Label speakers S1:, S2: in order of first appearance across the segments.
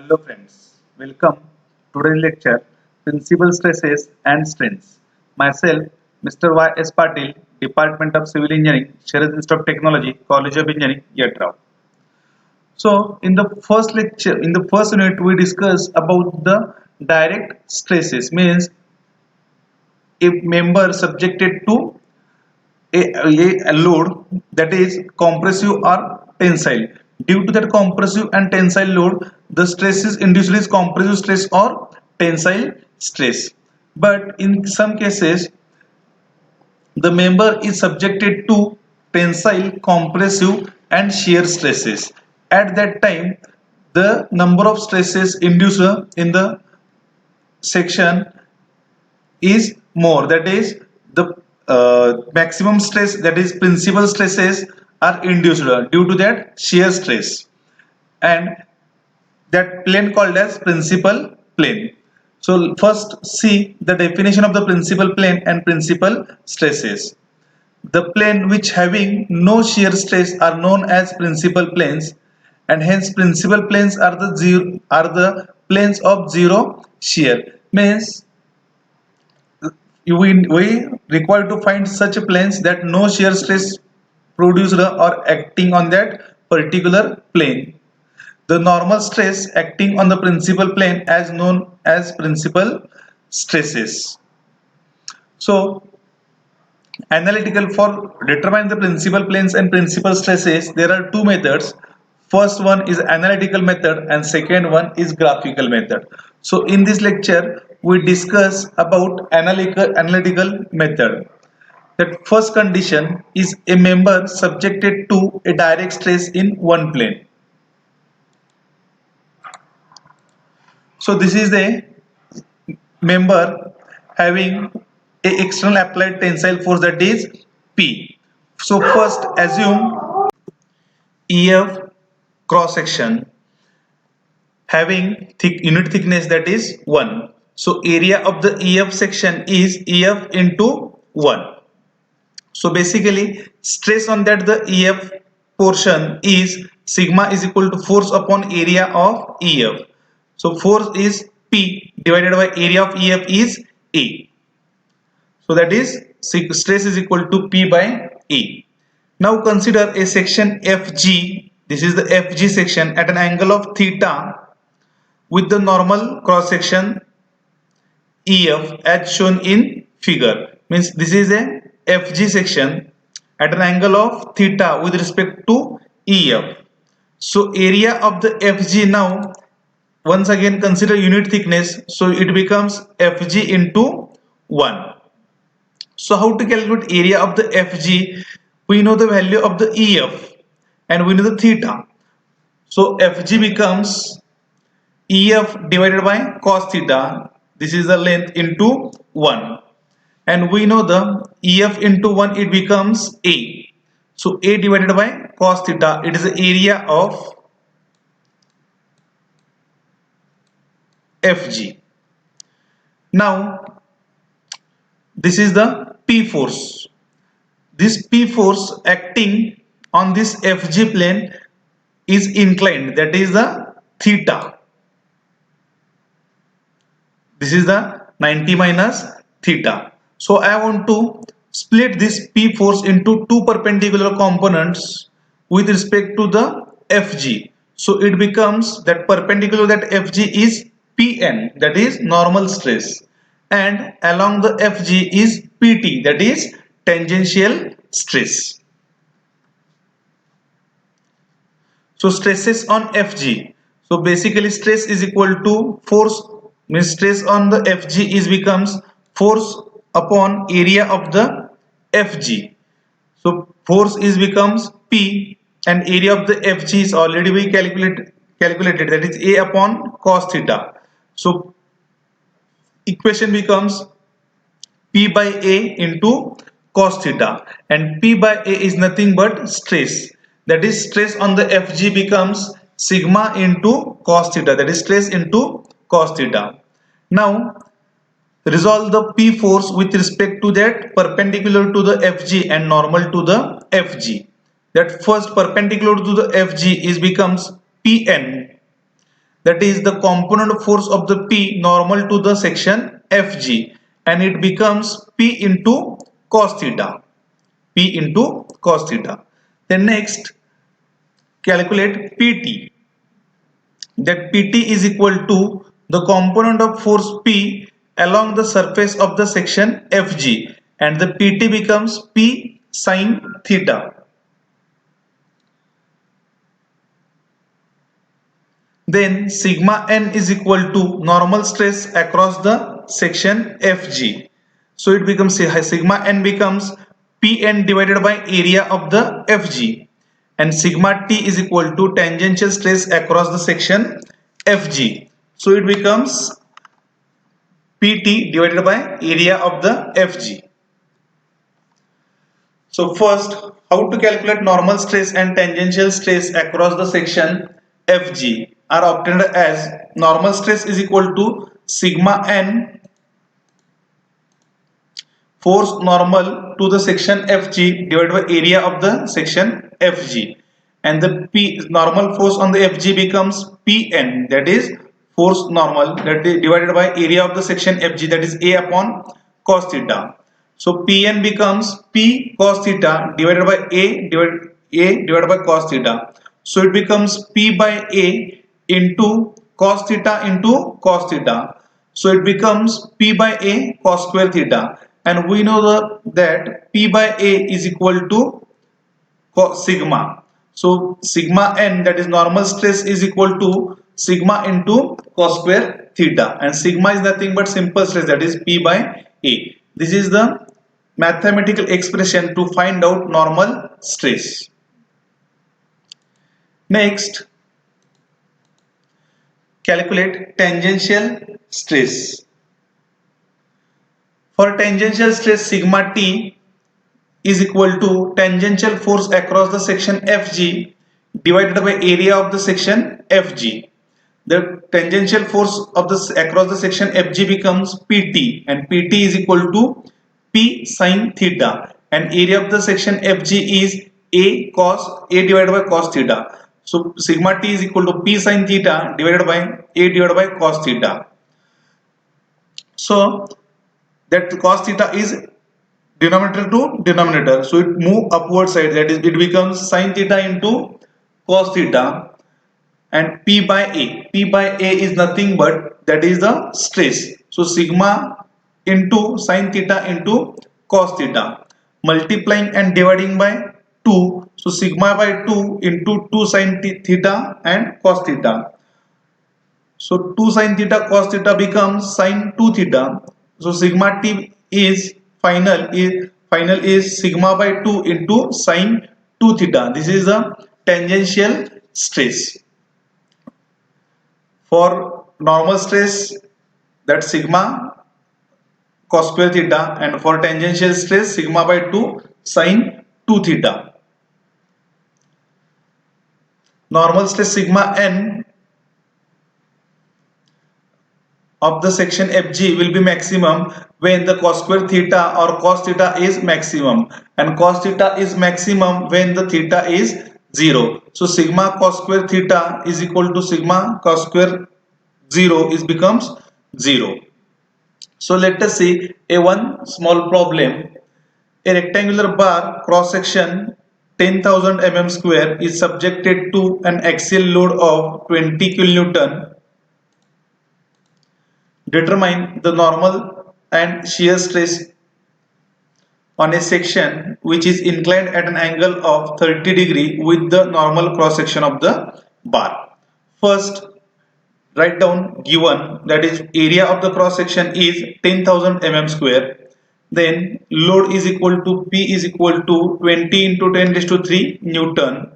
S1: Hello friends, welcome to today's lecture Principal Stresses and Strains. Myself, Mr. Y. S. Patil, Department of Civil Engineering, Sharad Institute of Technology, College of Engineering, Yatra. So, in the first lecture, in the first unit, we discussed about the direct stresses, means a member subjected to a load that is compressive or tensile. Due to that compressive and tensile load, the stress is induced is compressive stress or tensile stress. But in some cases, the member is subjected to tensile, compressive, and shear stresses. At that time, the number of stresses induced in the section is more, that is the maximum stress, that is principal stresses are induced due to that shear stress, and that plane called as principal plane. So first see the definition of the principal plane and principal stresses. The plane which having no shear stress are known as principal planes, and hence principal planes are the planes of zero shear. Means we require to find such planes that no shear stress produced or acting on that particular plane. The normal stress acting on the principal plane as known as principal stresses. So analytical, for determine the principal planes and principal stresses, there are two methods. First one is analytical method and second one is graphical method. So in this lecture we discuss about analytical method. That first condition is a member subjected to a direct stress in one plane. So this is a member having a external applied tensile force, that is P. So first assume EF cross section having unit thickness, that is 1. So area of the EF section is EF into 1. So basically stress on that the EF portion is sigma is equal to force upon area of EF. So force is P divided by area of EF is A. So that is stress is equal to P by A. Now consider a section FG. This is the FG section at an angle of theta with the normal cross section EF as shown in figure. Means this is a FG section at an angle of theta with respect to EF. So area of the FG, now once again consider unit thickness, so it becomes FG into 1. So how to calculate area of the FG? We know the value of the EF and we know the theta. So FG becomes EF divided by cos theta. This is the length into 1. And we know the EF into 1, it becomes A. So A divided by cos theta, it is the area of FG. Now this is the P force. This P force acting on this FG plane is inclined, that is the theta. This is the 90 minus theta. So I want to split this P force into two perpendicular components with respect to the FG. So it becomes that perpendicular that FG is Pn, that is normal stress, and along the FG is Pt, that is tangential stress. So stresses on Fg. So basically stress is equal to force, means stress on the Fg is becomes force upon area of the Fg. So force is becomes P and area of the Fg is already we calculated, that is A upon cos theta. So equation becomes P by A into cos theta, and P by A is nothing but stress, that is stress on the Fg becomes sigma into cos theta, that is stress into cos theta. Now resolve the P force with respect to that perpendicular to the Fg and normal to the Fg. That first perpendicular to the Fg is becomes Pn that is the component force of the P normal to the section FG, and it becomes P into cos theta. P into cos theta. Then next, calculate PT. That PT is equal to the component of force P along the surface of the section FG, and the PT becomes P sin theta. Then sigma n is equal to normal stress across the section FG. So it becomes sigma n becomes Pn divided by area of the FG, and sigma t is equal to tangential stress across the section FG. So it becomes Pt divided by area of the FG. So first, how to calculate normal stress and tangential stress across the section FG are obtained as normal stress is equal to sigma n force normal to the section FG divided by area of the section FG, and the P normal force on the FG becomes Pn, that is force normal, that is divided by area of the section FG, that is A upon cos theta. So Pn becomes P cos theta divided by A divided by cos theta. So it becomes P by A into cos theta into cos theta. So it becomes P by A cos square theta, and we know that P by A is equal to sigma. So sigma n, that is normal stress, is equal to sigma into cos square theta, and sigma is nothing but simple stress, that is P by A. This is the mathematical expression to find out normal stress. Next, calculate tangential stress. For tangential stress, sigma t is equal to tangential force across the section FG divided by area of the section FG. The tangential force of across the section FG becomes PT, and PT is equal to P sin theta, and area of the section FG is A divided by cos theta. So sigma t is equal to P sin theta divided by A divided by cos theta. So that cos theta is denominator to denominator, so it move upward side, that is it becomes sin theta into cos theta, and P by A is nothing but that is the stress. So sigma into sin theta into cos theta, multiplying and dividing by 2, so sigma by 2 into 2 sin theta and cos theta. So 2 sin theta cos theta becomes sin 2 theta. So sigma t is final is sigma by 2 into sin 2 theta. This is the tangential stress. For normal stress, that sigma cos square theta, and for tangential stress sigma by 2 sin 2 theta. Normal stress sigma n of the section FG will be maximum when the cos square theta or cos theta is maximum, and cos theta is maximum when the theta is 0. So sigma cos square theta is equal to sigma cos square 0 is becomes 0. So let us see one small problem. A rectangular bar cross section 10,000 mm square is subjected to an axial load of 20 kN. Determine the normal and shear stress on a section which is inclined at an angle of 30 degree with the normal cross section of the bar. First, write down given, that is area of the cross section is 10,000 mm square. Then load is equal to P is equal to 20 into 10 raised to 3 Newton,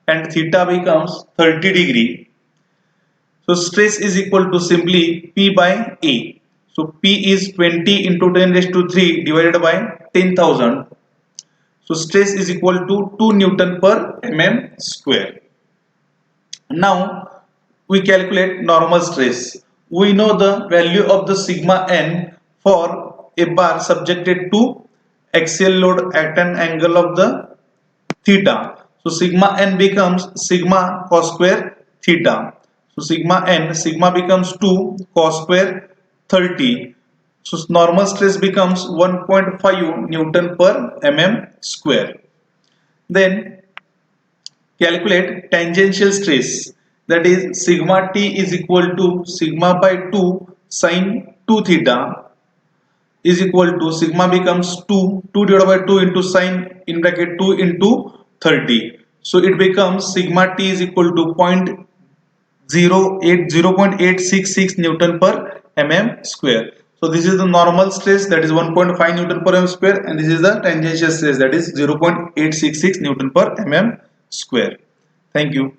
S1: and theta becomes 30 degree. So stress is equal to simply P by A. So P is 20 into 10 raised to 3 divided by 10,000. So stress is equal to 2 Newton per mm square. Now we calculate normal stress. We know the value of the sigma n for a bar subjected to axial load at an angle of the theta. So sigma n becomes sigma cos square theta. So sigma becomes 2 cos square 30. So normal stress becomes 1.5 Newton per mm square. Then calculate tangential stress, that is sigma t is equal to sigma by 2 sine 2 theta is equal to sigma becomes 2 divided by 2 into sine in bracket 2 into 30. So it becomes sigma t is equal to 0.866 Newton per mm square. So this is the normal stress, that is 1.5 Newton per mm square, and this is the tangential stress, that is 0.866 Newton per mm square. Thank you.